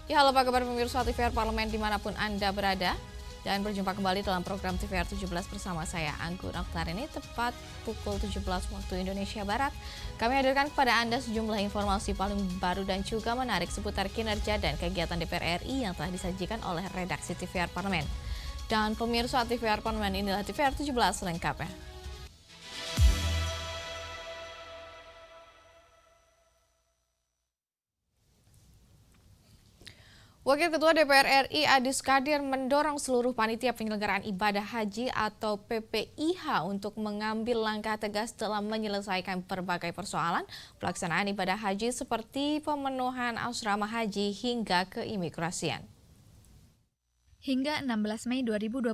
Ya, halo apa kabar pemirsa TVR Parlemen dimanapun Anda berada. Dan berjumpa kembali dalam program TVR 17 bersama saya, Anggun Oktar. Ini tepat pukul 17 waktu Indonesia Barat. Kami hadirkan kepada Anda sejumlah informasi paling baru dan juga menarik seputar kinerja dan kegiatan DPR RI yang telah disajikan oleh redaksi TVR Parlemen. Dan pemirsa TVR Parlemen, inilah TVR 17 selengkapnya. Wakil Ketua DPR RI Adis Kadir mendorong seluruh panitia penyelenggaraan ibadah haji atau PPIH untuk mengambil langkah tegas dalam menyelesaikan berbagai persoalan pelaksanaan ibadah haji seperti pemenuhan asrama haji hingga keimigrasian. Hingga 16 Mei 2025,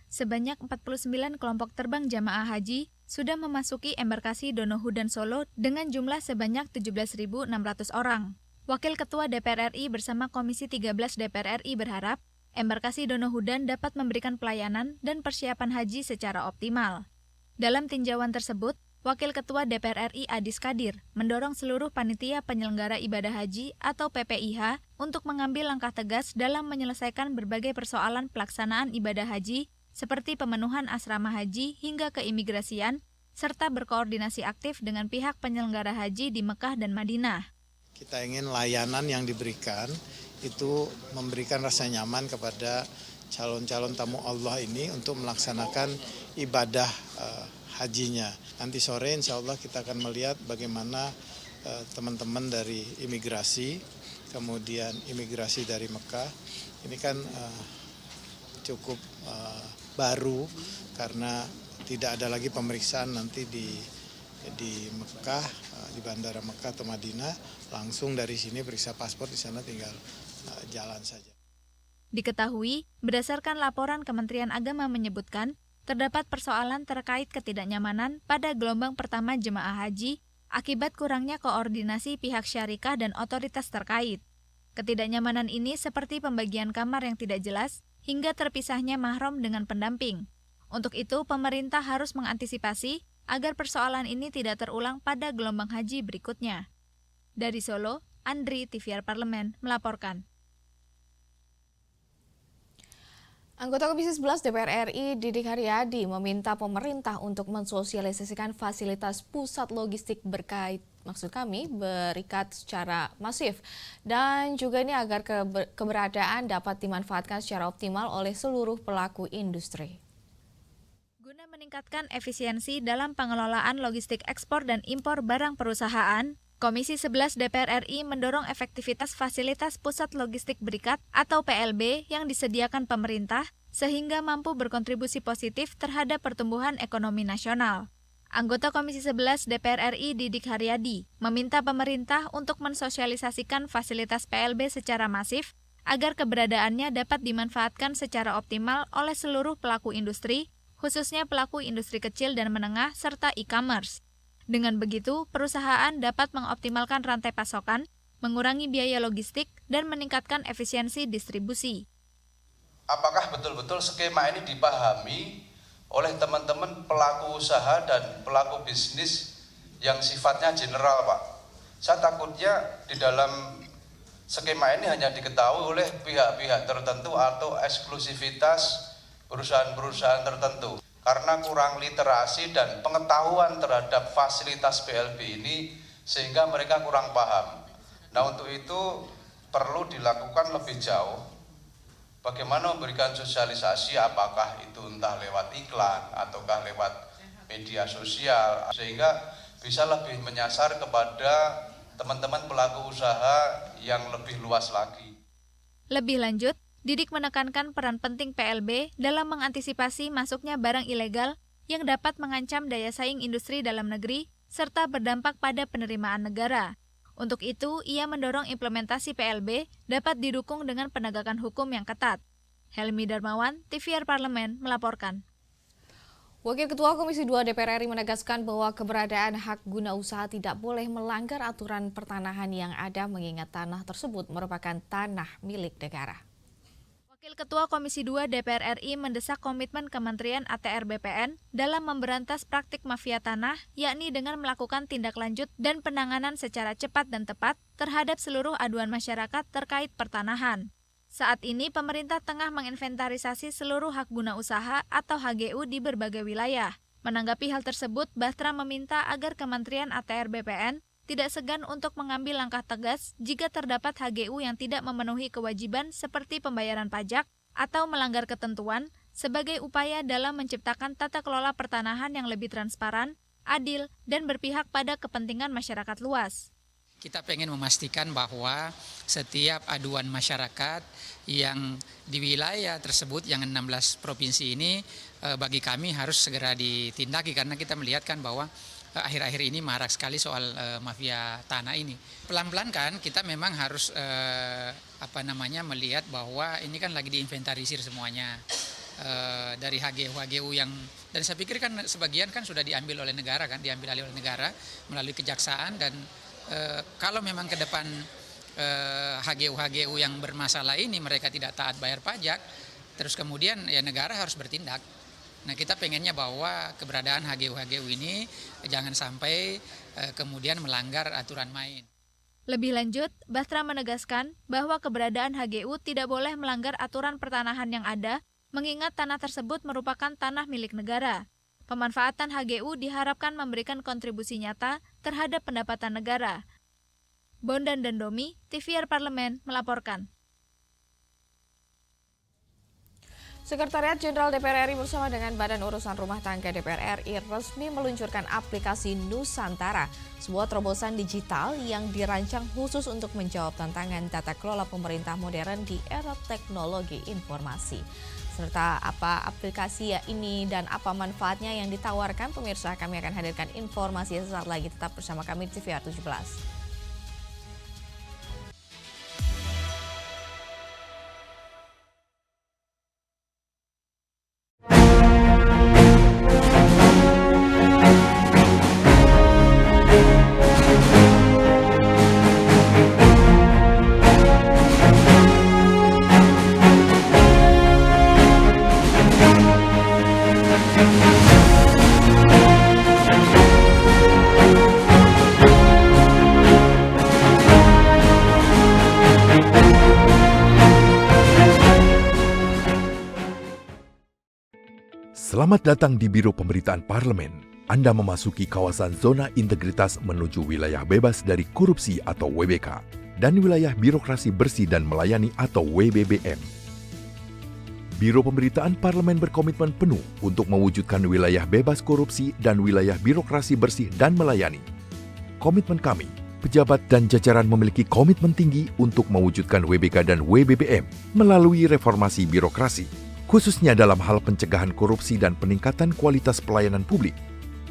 sebanyak 49 kelompok terbang jamaah haji sudah memasuki embarkasi Donohudan Solo dengan jumlah sebanyak 17.600 orang. Wakil Ketua DPR RI bersama Komisi 13 DPR RI berharap embarkasi Donohudan dapat memberikan pelayanan dan persiapan haji secara optimal. Dalam tinjauan tersebut, Wakil Ketua DPR RI Adis Kadir mendorong seluruh panitia penyelenggara ibadah haji atau PPIH untuk mengambil langkah tegas dalam menyelesaikan berbagai persoalan pelaksanaan ibadah haji seperti pemenuhan asrama haji hingga keimigrasian, serta berkoordinasi aktif dengan pihak penyelenggara haji di Mekah dan Madinah. Kita ingin layanan yang diberikan itu memberikan rasa nyaman kepada calon-calon tamu Allah ini untuk melaksanakan ibadah hajinya. Nanti sore insya Allah kita akan melihat bagaimana teman-teman dari imigrasi, kemudian imigrasi dari Mekah. Ini kan cukup baru karena tidak ada lagi pemeriksaan nanti di Mekah, di Bandara Mekah atau Madinah, langsung dari sini periksa paspor, di sana tinggal jalan saja. Diketahui, berdasarkan laporan Kementerian Agama menyebutkan, terdapat persoalan terkait ketidaknyamanan pada gelombang pertama jemaah haji akibat kurangnya koordinasi pihak syarikah dan otoritas terkait. Ketidaknyamanan ini seperti pembagian kamar yang tidak jelas hingga terpisahnya mahram dengan pendamping. Untuk itu, pemerintah harus mengantisipasi agar persoalan ini tidak terulang pada gelombang haji berikutnya. Dari Solo, Andri, TVR Parlemen, melaporkan. Anggota Komisi 11 DPR RI Didik Haryadi meminta pemerintah untuk mensosialisasikan fasilitas pusat logistik berikat secara masif dan juga ini agar keberadaan dapat dimanfaatkan secara optimal oleh seluruh pelaku industri. Guna meningkatkan efisiensi dalam pengelolaan logistik ekspor dan impor barang perusahaan, Komisi 11 DPR RI mendorong efektivitas fasilitas pusat logistik berikat atau PLB yang disediakan pemerintah sehingga mampu berkontribusi positif terhadap pertumbuhan ekonomi nasional. Anggota Komisi 11 DPR RI Didik Haryadi meminta pemerintah untuk mensosialisasikan fasilitas PLB secara masif agar keberadaannya dapat dimanfaatkan secara optimal oleh seluruh pelaku industri, khususnya pelaku industri kecil dan menengah serta e-commerce. Dengan begitu, perusahaan dapat mengoptimalkan rantai pasokan, mengurangi biaya logistik, dan meningkatkan efisiensi distribusi. Apakah betul-betul skema ini dipahami oleh teman-teman pelaku usaha dan pelaku bisnis yang sifatnya general, Pak? Saya takutnya di dalam skema ini hanya diketahui oleh pihak-pihak tertentu atau eksklusivitas perusahaan-perusahaan tertentu. Karena kurang literasi dan pengetahuan terhadap fasilitas PLB ini sehingga mereka kurang paham. Nah, untuk itu perlu dilakukan lebih jauh. Bagaimana memberikan sosialisasi, apakah itu entah lewat iklan ataukah lewat media sosial sehingga bisa lebih menyasar kepada teman-teman pelaku usaha yang lebih luas lagi. Lebih lanjut, Didik menekankan peran penting PLB dalam mengantisipasi masuknya barang ilegal yang dapat mengancam daya saing industri dalam negeri serta berdampak pada penerimaan negara. Untuk itu, ia mendorong implementasi PLB dapat didukung dengan penegakan hukum yang ketat. Helmi Darmawan, TVR Parlemen, melaporkan. Wakil Ketua Komisi 2 DPR RI menegaskan bahwa keberadaan hak guna usaha tidak boleh melanggar aturan pertanahan yang ada mengingat tanah tersebut merupakan tanah milik negara. Wakil Ketua Komisi 2 DPR RI mendesak komitmen Kementerian ATR BPN dalam memberantas praktik mafia tanah, yakni dengan melakukan tindak lanjut dan penanganan secara cepat dan tepat terhadap seluruh aduan masyarakat terkait pertanahan. Saat ini, pemerintah tengah menginventarisasi seluruh hak guna usaha atau HGU di berbagai wilayah. Menanggapi hal tersebut, Bastra meminta agar Kementerian ATR BPN tidak segan untuk mengambil langkah tegas jika terdapat HGU yang tidak memenuhi kewajiban seperti pembayaran pajak atau melanggar ketentuan sebagai upaya dalam menciptakan tata kelola pertanahan yang lebih transparan, adil, dan berpihak pada kepentingan masyarakat luas. Kita pengen memastikan bahwa setiap aduan masyarakat yang di wilayah tersebut, yang 16 provinsi ini, bagi kami harus segera ditindaki karena kita melihat kan bahwa akhir-akhir ini marak sekali soal mafia tanah ini. Pelan-pelan kan kita memang harus melihat bahwa ini kan lagi diinventarisir semuanya dari HGU yang, dan saya pikir kan sebagian kan sudah diambil oleh negara kan, diambil alih oleh negara melalui kejaksaan, dan kalau memang ke depan HGU yang bermasalah ini mereka tidak taat bayar pajak, terus kemudian ya negara harus bertindak. Nah, kita pengennya bahwa keberadaan HGU ini jangan sampai kemudian melanggar aturan main. Lebih lanjut, Bastra menegaskan bahwa keberadaan HGU tidak boleh melanggar aturan pertanahan yang ada, mengingat tanah tersebut merupakan tanah milik negara. Pemanfaatan HGU diharapkan memberikan kontribusi nyata terhadap pendapatan negara. Bondan dan Domi, TVR Parlemen, melaporkan. Sekretariat Jenderal DPR RI bersama dengan Badan Urusan Rumah Tangga DPR RI resmi meluncurkan aplikasi Nusantara, sebuah terobosan digital yang dirancang khusus untuk menjawab tantangan tata kelola pemerintah modern di era teknologi informasi. Serta apa aplikasi ini dan apa manfaatnya yang ditawarkan, pemirsa, kami akan hadirkan informasi sesaat lagi. Tetap bersama kami di TVR 17. Selamat datang di Biro Pemberitaan Parlemen. Anda memasuki kawasan zona integritas menuju wilayah bebas dari korupsi atau WBK dan wilayah birokrasi bersih dan melayani atau WBBM. Biro Pemberitaan Parlemen berkomitmen penuh untuk mewujudkan wilayah bebas korupsi dan wilayah birokrasi bersih dan melayani. Komitmen kami, pejabat dan jajaran memiliki komitmen tinggi untuk mewujudkan WBK dan WBBM melalui reformasi birokrasi, khususnya dalam hal pencegahan korupsi dan peningkatan kualitas pelayanan publik.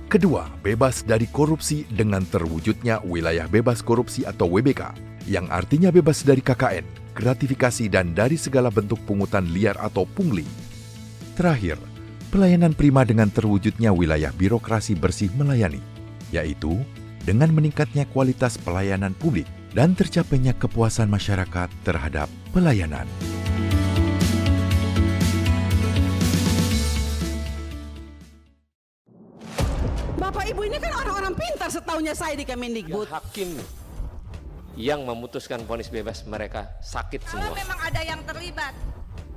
Kedua, bebas dari korupsi dengan terwujudnya wilayah bebas korupsi atau WBK, yang artinya bebas dari KKN, gratifikasi dan dari segala bentuk pungutan liar atau pungli. Terakhir, pelayanan prima dengan terwujudnya wilayah birokrasi bersih melayani, yaitu dengan meningkatnya kualitas pelayanan publik dan tercapainya kepuasan masyarakat terhadap pelayanan. Bapak Ibu ini kan orang-orang pintar setaunya saya di Kemendikbud. Ya, hakim yang memutuskan vonis bebas mereka sakit semua. Kalau memang ada yang terlibat,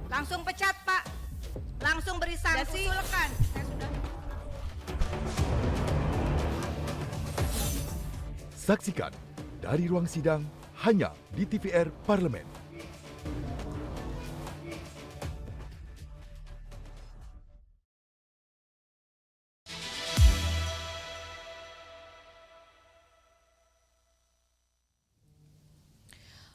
langsung pecat Pak, langsung beri sanksi. Usulkan. Saya sudah. Saksikan dari ruang sidang hanya di TVR Parlemen.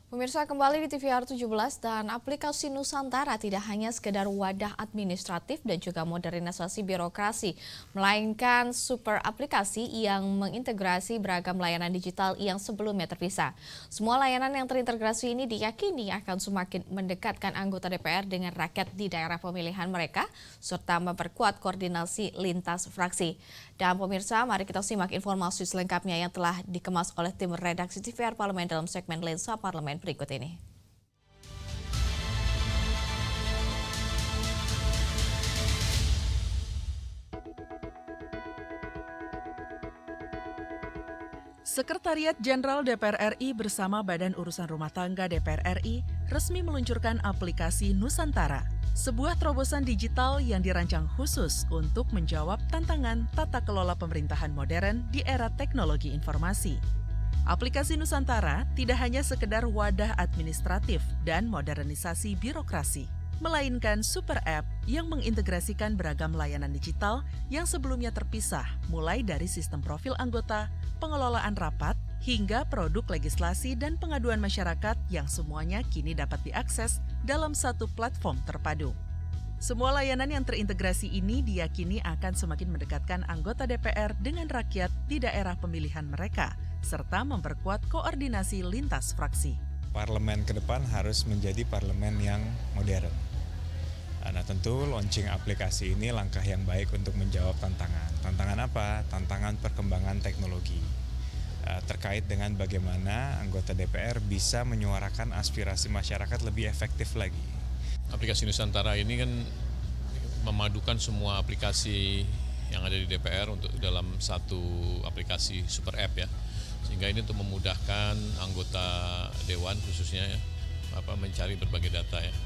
Pemirsa, kembali di TVR 17, dan aplikasi Nusantara tidak hanya sekedar wadah administratif dan juga modernisasi birokrasi, melainkan super aplikasi yang mengintegrasi beragam layanan digital yang sebelumnya terpisah. Semua layanan yang terintegrasi ini diyakini akan semakin mendekatkan anggota DPR dengan rakyat di daerah pemilihan mereka, serta memperkuat koordinasi lintas fraksi. Dan pemirsa, mari kita simak informasi selengkapnya yang telah dikemas oleh tim redaksi TVR Parlemen dalam segmen Lensa Parlemen berikut ini. Sekretariat Jenderal DPR RI bersama Badan Urusan Rumah Tangga DPR RI resmi meluncurkan aplikasi Nusantara, sebuah terobosan digital yang dirancang khusus untuk menjawab tantangan tata kelola pemerintahan modern di era teknologi informasi. Aplikasi Nusantara tidak hanya sekedar wadah administratif dan modernisasi birokrasi, melainkan super app yang mengintegrasikan beragam layanan digital yang sebelumnya terpisah, mulai dari sistem profil anggota, pengelolaan rapat, hingga produk legislasi dan pengaduan masyarakat yang semuanya kini dapat diakses dalam satu platform terpadu. Semua layanan yang terintegrasi ini diyakini akan semakin mendekatkan anggota DPR dengan rakyat di daerah pemilihan mereka, serta memperkuat koordinasi lintas fraksi. Parlemen ke depan harus menjadi parlemen yang modern. Nah, tentu launching aplikasi ini langkah yang baik untuk menjawab tantangan. Tantangan apa? Tantangan perkembangan teknologi. Terkait dengan bagaimana anggota DPR bisa menyuarakan aspirasi masyarakat lebih efektif lagi. Aplikasi Nusantara ini kan memadukan semua aplikasi yang ada di DPR untuk dalam satu aplikasi super app ya. Sehingga ini untuk memudahkan anggota dewan khususnya ya, mencari berbagai data ya.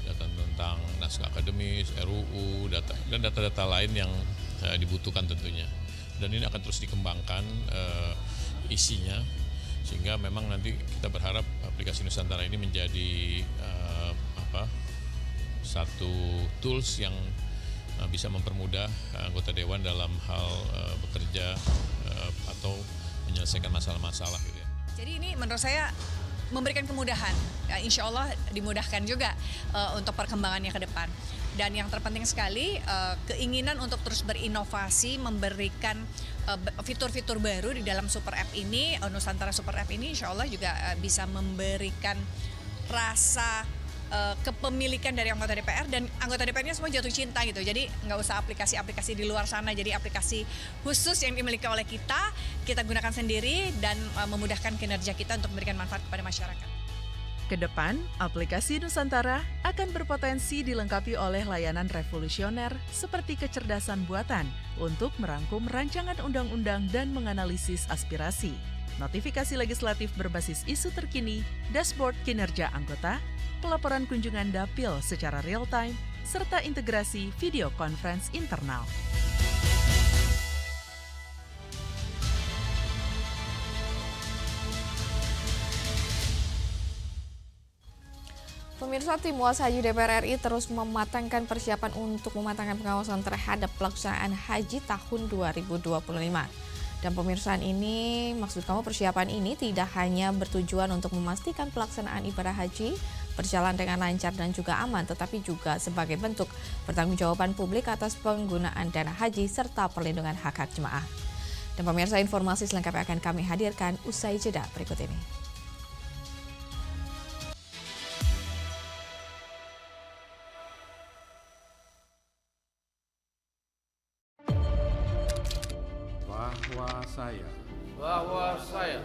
Data tentang naskah akademis, RUU, dan data-data lain yang dibutuhkan tentunya. Dan ini akan terus dikembangkan isinya, sehingga memang nanti kita berharap aplikasi Nusantara ini menjadi satu tools yang bisa mempermudah anggota dewan dalam hal bekerja atau menyelesaikan masalah-masalah gitu ya. Jadi ini menurut saya memberikan kemudahan, ya, insya Allah dimudahkan juga untuk perkembangannya ke depan. Dan yang terpenting sekali, keinginan untuk terus berinovasi, memberikan fitur-fitur baru di dalam super app ini, Nusantara super app ini insya Allah juga bisa memberikan rasa kepemilikan dari anggota DPR, dan anggota DPR-nya semua jatuh cinta gitu. Jadi nggak usah aplikasi-aplikasi di luar sana, jadi aplikasi khusus yang dimiliki oleh kita gunakan sendiri dan memudahkan kinerja kita untuk memberikan manfaat kepada masyarakat. Kedepan, aplikasi Nusantara akan berpotensi dilengkapi oleh layanan revolusioner seperti kecerdasan buatan untuk merangkum rancangan undang-undang dan menganalisis aspirasi, notifikasi legislatif berbasis isu terkini, dashboard kinerja anggota, pelaporan kunjungan dapil secara real-time, serta integrasi video conference internal. Pemirsa, tim UAS Haji DPR RI terus mematangkan persiapan untuk mematangkan pengawasan terhadap pelaksanaan haji tahun 2025. Dan pemirsaan ini, maksud kamu persiapan ini tidak hanya bertujuan untuk memastikan pelaksanaan ibadah haji berjalan dengan lancar dan juga aman, tetapi juga sebagai bentuk pertanggungjawaban publik atas penggunaan dana haji serta perlindungan hak-hak jemaah. Dan pemirsa, informasi selengkapnya akan kami hadirkan usai jeda berikut ini. Bahwa saya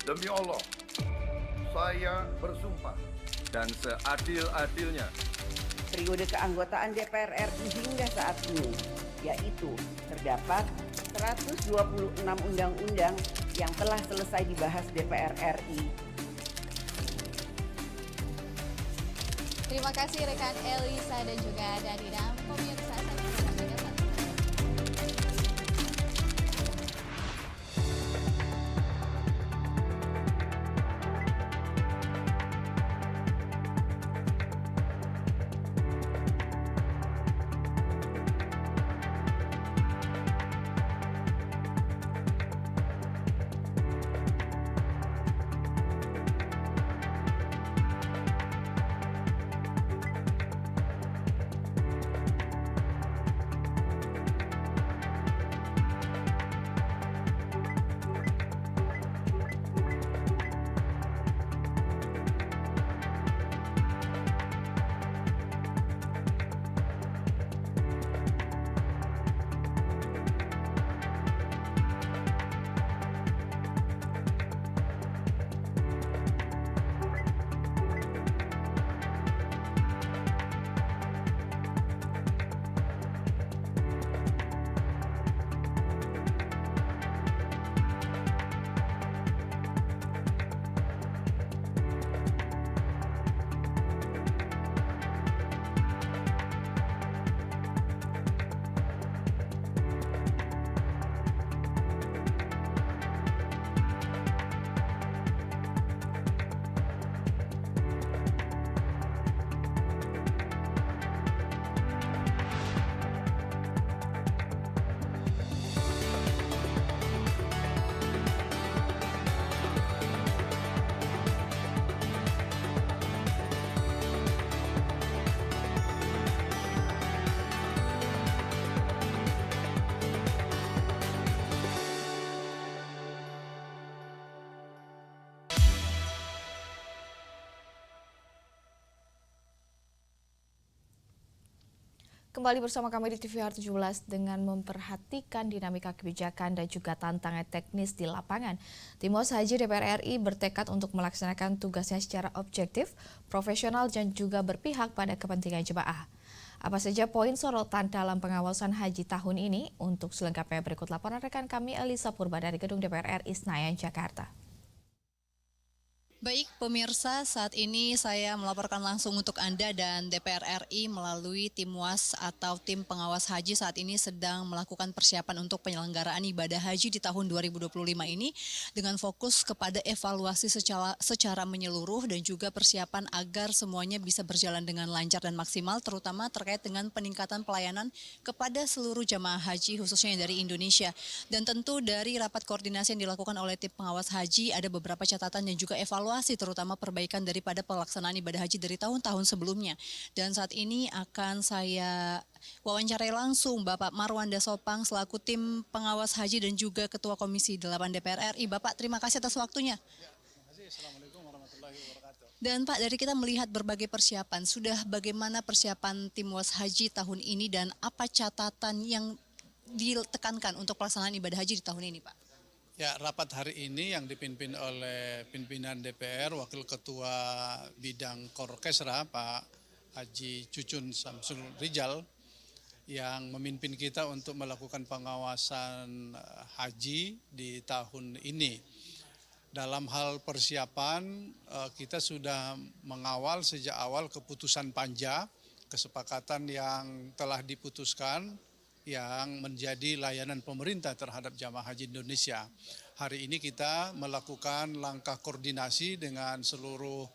demi Allah saya bersumpah dan seadil-adilnya periode keanggotaan DPR RI hingga saat ini, yaitu terdapat 126 undang-undang yang telah selesai dibahas DPR RI. Terima kasih rekan Elisa dan juga Danida. Pemirsa, Kembali bersama kami di TVR 17 dengan memperhatikan dinamika kebijakan dan juga tantangan teknis di lapangan. Tim Humas Haji DPR RI bertekad untuk melaksanakan tugasnya secara objektif, profesional dan juga berpihak pada kepentingan jemaah. Apa saja poin sorotan dalam pengawasan haji tahun ini? Untuk selengkapnya berikut laporan rekan kami Elisa Purba dari Gedung DPR RI Senayan, Jakarta. Baik pemirsa, saat ini saya melaporkan langsung untuk Anda dan DPR RI melalui tim WAS atau tim pengawas haji saat ini sedang melakukan persiapan untuk penyelenggaraan ibadah haji di tahun 2025 ini dengan fokus kepada evaluasi secara menyeluruh dan juga persiapan agar semuanya bisa berjalan dengan lancar dan maksimal, terutama terkait dengan peningkatan pelayanan kepada seluruh jamaah haji khususnya yang dari Indonesia. Dan tentu dari rapat koordinasi yang dilakukan oleh tim pengawas haji ada beberapa catatan dan juga evaluasi terutama perbaikan daripada pelaksanaan ibadah haji dari tahun-tahun sebelumnya. Dan saat ini akan saya wawancarai langsung Bapak Marwanda Sopang selaku tim pengawas haji dan juga Ketua Komisi 8 DPR RI. Bapak, terima kasih atas waktunya. Assalamualaikum warahmatullahi wabarakatuh. Dan Pak, dari kita melihat berbagai persiapan, sudah bagaimana persiapan tim WAS haji tahun ini dan apa catatan yang ditekankan untuk pelaksanaan ibadah haji di tahun ini, Pak? Ya, rapat hari ini yang dipimpin oleh pimpinan DPR, Wakil Ketua Bidang Korkesra, Pak Haji Cucun Samsul Rijal, yang memimpin kita untuk melakukan pengawasan haji di tahun ini. Dalam hal persiapan, kita sudah mengawal sejak awal keputusan panja, kesepakatan yang telah diputuskan, yang menjadi layanan pemerintah terhadap jamaah haji Indonesia. Hari ini kita melakukan langkah koordinasi dengan seluruh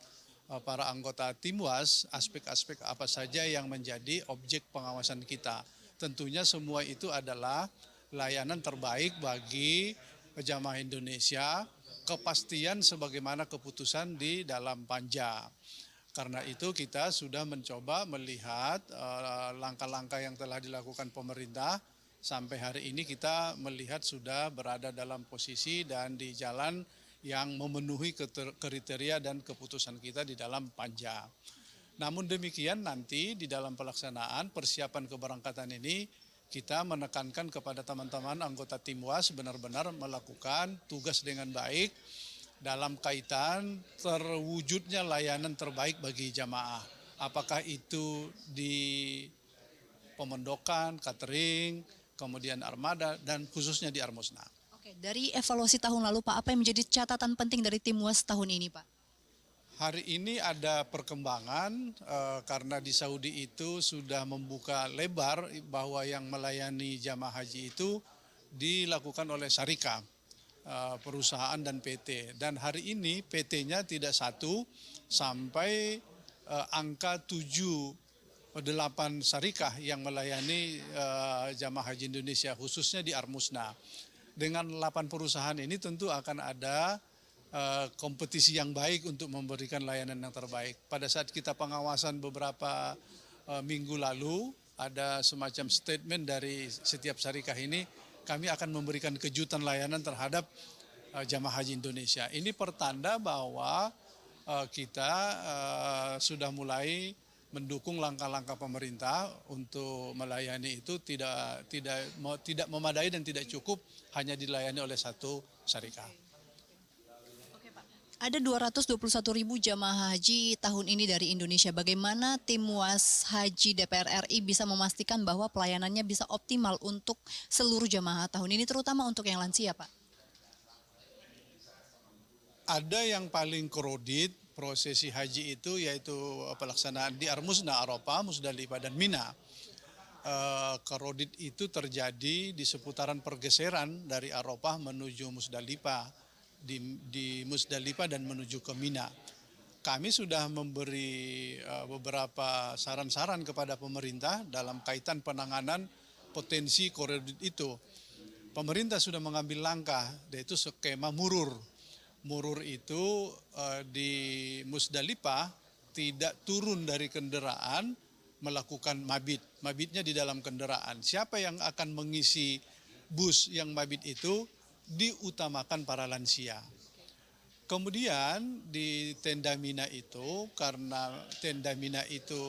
para anggota tim WAS, aspek-aspek apa saja yang menjadi objek pengawasan kita. Tentunya semua itu adalah layanan terbaik bagi jamaah Indonesia, kepastian sebagaimana keputusan di dalam panja. Karena itu kita sudah mencoba melihat langkah-langkah yang telah dilakukan pemerintah. Sampai hari ini kita melihat sudah berada dalam posisi dan di jalan yang memenuhi kriteria dan keputusan kita di dalam panja. Namun demikian nanti di dalam pelaksanaan persiapan keberangkatan ini kita menekankan kepada teman-teman anggota tim WAS benar-benar melakukan tugas dengan baik dalam kaitan terwujudnya layanan terbaik bagi jamaah. Apakah itu di pemondokan, catering, kemudian armada, dan khususnya di Armusna. Oke, dari evaluasi tahun lalu Pak, apa yang menjadi catatan penting dari tim WAS tahun ini Pak? Hari ini ada perkembangan karena di Saudi itu sudah membuka lebar bahwa yang melayani jamaah haji itu dilakukan oleh syarikat. Perusahaan dan PT, dan hari ini PT-nya tidak satu sampai angka 7-8 syarikah yang melayani jamaah haji Indonesia khususnya di Armusna. Dengan 8 perusahaan ini tentu akan ada kompetisi yang baik untuk memberikan layanan yang terbaik. Pada saat kita pengawasan beberapa minggu lalu ada semacam statement dari setiap syarikah ini, kami akan memberikan kejutan layanan terhadap jamaah haji Indonesia. Ini pertanda bahwa kita sudah mulai mendukung langkah-langkah pemerintah untuk melayani itu tidak memadai dan tidak cukup hanya dilayani oleh satu syarikat. Ada 221.000 jamaah haji tahun ini dari Indonesia. Bagaimana tim WAS Haji DPR RI bisa memastikan bahwa pelayanannya bisa optimal untuk seluruh jamaah tahun ini, terutama untuk yang lansia, Pak? Ada yang paling kredit prosesi haji itu yaitu pelaksanaan di Armusna, Arafah, Musdalifah, dan Mina. Kredit itu terjadi di seputaran pergeseran dari Arafah menuju Musdalifah. Di Musdalifah dan menuju ke Mina. Kami sudah memberi beberapa saran-saran kepada pemerintah dalam kaitan penanganan potensi koridor itu. Pemerintah sudah mengambil langkah, yaitu skema murur. Murur itu di Musdalifah tidak turun dari kendaraan melakukan mabit. Mabitnya di dalam kendaraan. Siapa yang akan mengisi bus yang mabit itu? Diutamakan para lansia. Kemudian di tenda Mina itu, karena tenda Mina itu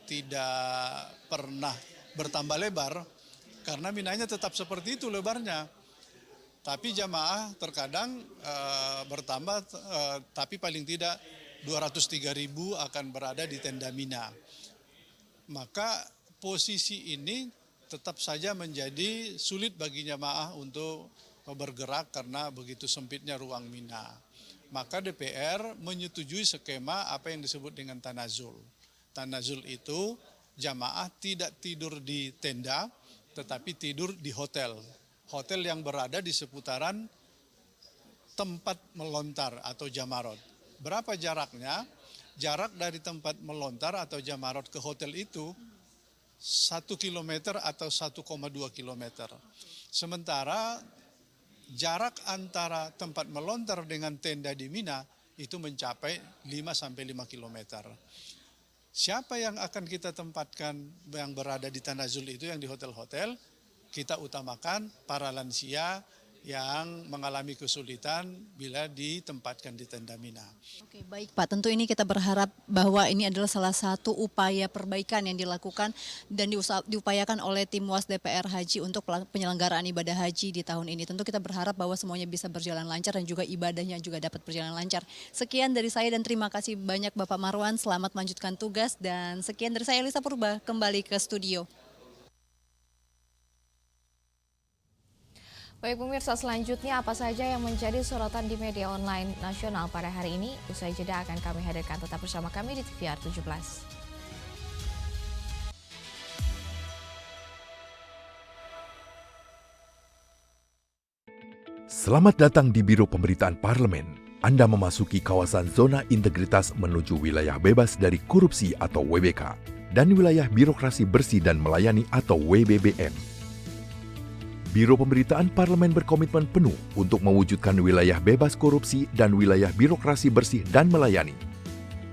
tidak pernah bertambah lebar karena Minanya tetap seperti itu lebarnya. Tapi jamaah terkadang bertambah, tapi paling tidak 203.000 akan berada di tenda Mina. Maka posisi ini tetap saja menjadi sulit bagi jamaah untuk bergerak karena begitu sempitnya ruang Mina. Maka DPR menyetujui skema apa yang disebut dengan tanazul. Tanazul itu jamaah tidak tidur di tenda, tetapi tidur di hotel. Hotel yang berada di seputaran tempat melontar atau jamarot. Berapa jaraknya? Jarak dari tempat melontar atau jamarot ke hotel itu 1 km atau 1,2 km. Sementara jarak antara tempat melontar dengan tenda di Mina itu mencapai 5-5 km. Siapa yang akan kita tempatkan yang berada di tanazul itu yang di hotel-hotel? Kita utamakan para lansia yang mengalami kesulitan bila ditempatkan di tenda Mina. Oke, baik Pak, tentu ini kita berharap bahwa ini adalah salah satu upaya perbaikan yang dilakukan dan diupayakan oleh tim WAS DPR Haji untuk penyelenggaraan ibadah haji di tahun ini. Tentu kita berharap bahwa semuanya bisa berjalan lancar dan juga ibadahnya juga dapat berjalan lancar. Sekian dari saya dan terima kasih banyak Bapak Marwan, selamat melanjutkan tugas, dan sekian dari saya Elisa Purba, kembali ke studio. Baik pemirsa, selanjutnya apa saja yang menjadi sorotan di media online nasional pada hari ini? Usai jeda akan kami hadirkan, tetap bersama kami di TVR 17. Selamat datang di Biro Pemberitaan Parlemen. Anda memasuki kawasan zona integritas menuju wilayah bebas dari korupsi atau WBK dan wilayah birokrasi bersih dan melayani atau WBBM. Biro Pemberitaan Parlemen berkomitmen penuh untuk mewujudkan wilayah bebas korupsi dan wilayah birokrasi bersih dan melayani.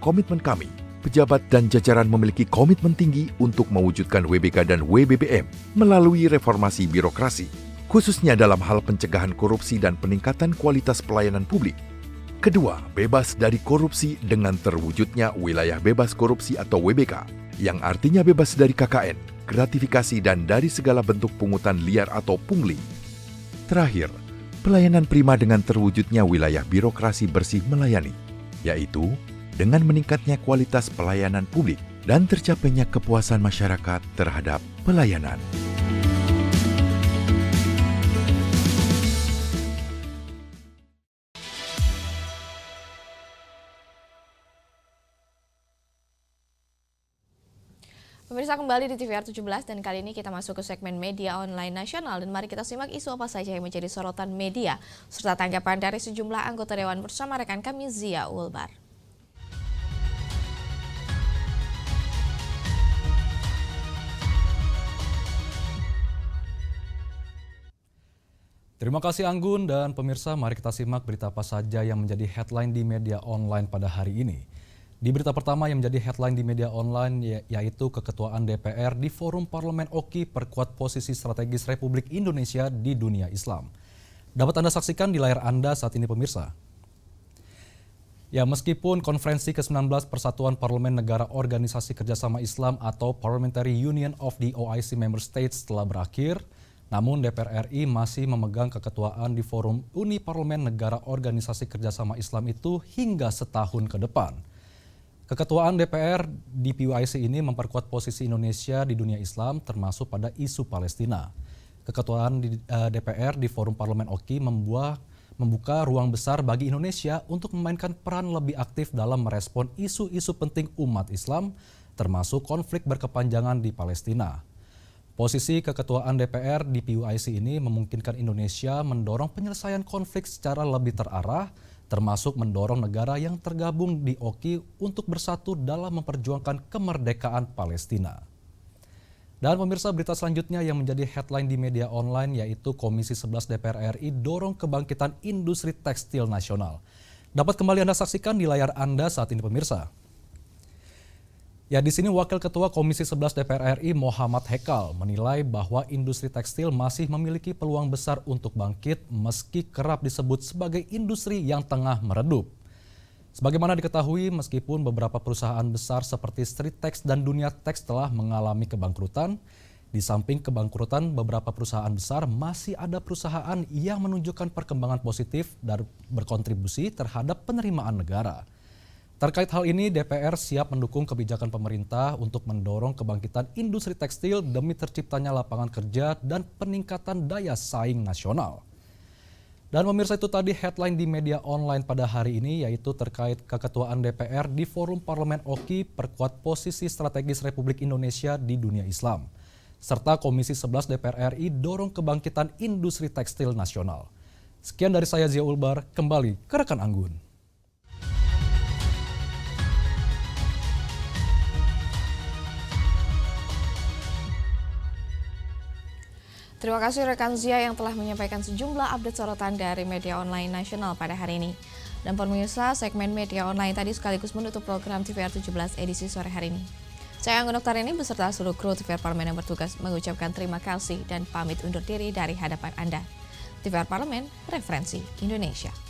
Komitmen kami, pejabat dan jajaran memiliki komitmen tinggi untuk mewujudkan WBK dan WBBM melalui reformasi birokrasi, khususnya dalam hal pencegahan korupsi dan peningkatan kualitas pelayanan publik. Kedua, bebas dari korupsi dengan terwujudnya wilayah bebas korupsi atau WBK, yang artinya bebas dari KKN, gratifikasi dan dari segala bentuk pungutan liar atau pungli. Terakhir, pelayanan prima dengan terwujudnya wilayah birokrasi bersih melayani, yaitu dengan meningkatnya kualitas pelayanan publik dan tercapainya kepuasan masyarakat terhadap pelayanan. Pemirsa, kembali di TVR 17 dan kali ini kita masuk ke segmen media online nasional dan mari kita simak isu apa saja yang menjadi sorotan media serta tanggapan dari sejumlah anggota Dewan bersama rekan kami Zia Ulbar. Terima kasih Anggun dan pemirsa, mari kita simak berita apa saja yang menjadi headline di media online pada hari ini. Di berita pertama yang menjadi headline di media online yaitu keketuaan DPR di Forum Parlemen OKI perkuat posisi strategis Republik Indonesia di dunia Islam. Dapat Anda saksikan di layar Anda saat ini pemirsa. Ya, meskipun konferensi ke-19 Persatuan Parlemen Negara Organisasi Kerjasama Islam atau Parliamentary Union of the OIC Member States telah berakhir, namun DPR RI masih memegang keketuaan di Forum Uni Parlemen Negara Organisasi Kerjasama Islam itu hingga setahun ke depan. Keketuaan DPR di PUIC ini memperkuat posisi Indonesia di dunia Islam termasuk pada isu Palestina. Keketuaan DPR di Forum Parlemen OKI membuka ruang besar bagi Indonesia untuk memainkan peran lebih aktif dalam merespon isu-isu penting umat Islam termasuk konflik berkepanjangan di Palestina. Posisi keketuaan DPR di PUIC ini memungkinkan Indonesia mendorong penyelesaian konflik secara lebih terarah, termasuk mendorong negara yang tergabung di OKI untuk bersatu dalam memperjuangkan kemerdekaan Palestina. Dan pemirsa, berita selanjutnya yang menjadi headline di media online yaitu Komisi 11 DPR RI dorong kebangkitan industri tekstil nasional. Dapat kembali Anda saksikan di layar Anda saat ini pemirsa. Ya, di sini Wakil Ketua Komisi 11 DPR RI Muhammad Hekal menilai bahwa industri tekstil masih memiliki peluang besar untuk bangkit meski kerap disebut sebagai industri yang tengah meredup. Sebagaimana diketahui, meskipun beberapa perusahaan besar seperti Street Tex dan Dunia Tex telah mengalami kebangkrutan, Di samping kebangkrutan beberapa perusahaan besar, masih ada perusahaan yang menunjukkan perkembangan positif dan berkontribusi terhadap penerimaan negara. Terkait hal ini, DPR siap mendukung kebijakan pemerintah untuk mendorong kebangkitan industri tekstil demi terciptanya lapangan kerja dan peningkatan daya saing nasional. Dan pemirsa, itu tadi headline di media online pada hari ini, yaitu terkait keketuaan DPR di Forum Parlemen OKI perkuat posisi strategis Republik Indonesia di dunia Islam. Serta Komisi 11 DPR RI dorong kebangkitan industri tekstil nasional. Sekian dari saya, Zia Ulbar, kembali ke rekan Anggun. Terima kasih rekan Zia yang telah menyampaikan sejumlah update sorotan dari media online nasional pada hari ini. Dan pemirsa, segmen media online tadi sekaligus menutup program TVR 17 edisi sore hari ini. Saya Anggun Oktarini beserta seluruh kru TVR Parlemen yang bertugas mengucapkan terima kasih dan pamit undur diri dari hadapan Anda. TVR Parlemen, referensi Indonesia.